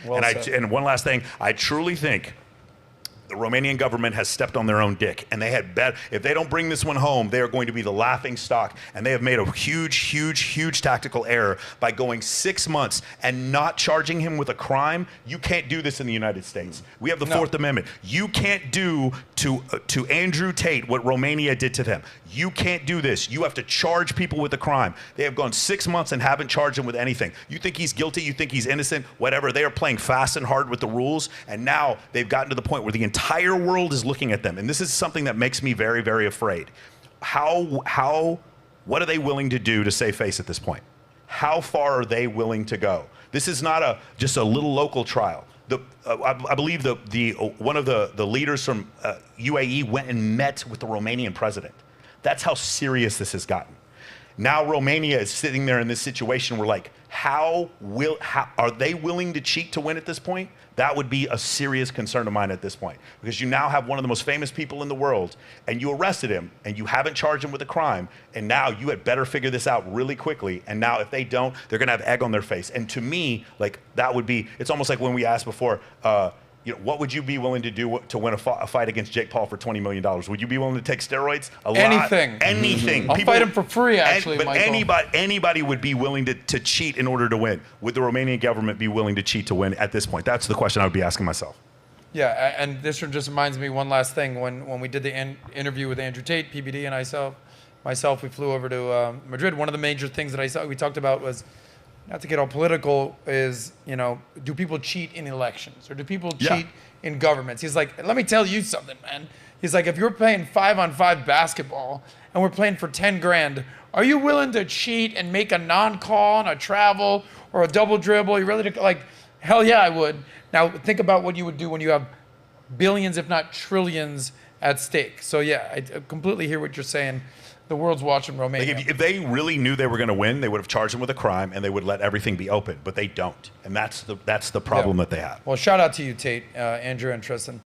Well said. And one last thing, I truly think the Romanian government has stepped on their own dick, and they had bet if they don't bring this one home, they are going to be the laughing stock. And they have made a huge tactical error by going 6 months and not charging him with a crime. You can't do this in the United States. We have the Fourth Amendment. You can't do to Andrew Tate what Romania did to them. You can't do this. You have to charge people with a crime. They have gone 6 months and haven't charged him with anything. You think he's guilty, you think he's innocent, whatever. They are playing fast and hard with the rules, and now they've gotten to the point where the entire world is looking at them. And this is something that makes me very afraid. What are they willing to do to save face at this point? How far are they willing to go? This is not just a little local trial. I believe one of the leaders from UAE went and met with the Romanian president. That's how serious this has gotten. Now Romania is sitting there in this situation where, like, how are they willing to cheat to win at this point? That would be a serious concern of mine at this point, because you now have one of the most famous people in the world, and you arrested him, and you haven't charged him with a crime, and now you had better figure this out really quickly. And now if they don't, they're gonna have egg on their face. And to me, like, that would be, it's almost like when we asked before, what would you be willing to do to win a fight against Jake Paul for $20 million? Would you be willing to take steroids? Anything. Anything. I'll fight him for free, actually, but Michael. anybody would be willing to cheat in order to win. Would the Romanian government be willing to cheat to win at this point? That's the question I would be asking myself. Yeah, and this just reminds me one last thing. When we did the interview with Andrew Tate, PBD, and myself, we flew over to Madrid. One of the major things that we talked about was, not to get all political, is, do people cheat in elections, or do people cheat in governments? He's like, let me tell you something, man. He's like, if you're playing 5-on-5 basketball and we're playing for 10 grand, are you willing to cheat and make a non-call on a travel or a double dribble? You really, like, hell yeah, I would. Now think about what you would do when you have billions, if not trillions, at stake. So yeah, I completely hear what you're saying. The world's watching Romania. Like if they really knew they were going to win, they would have charged him with a crime and they would let everything be open. But they don't, and that's the problem that they have. Well, shout out to you, Tate, Andrew, and Tristan.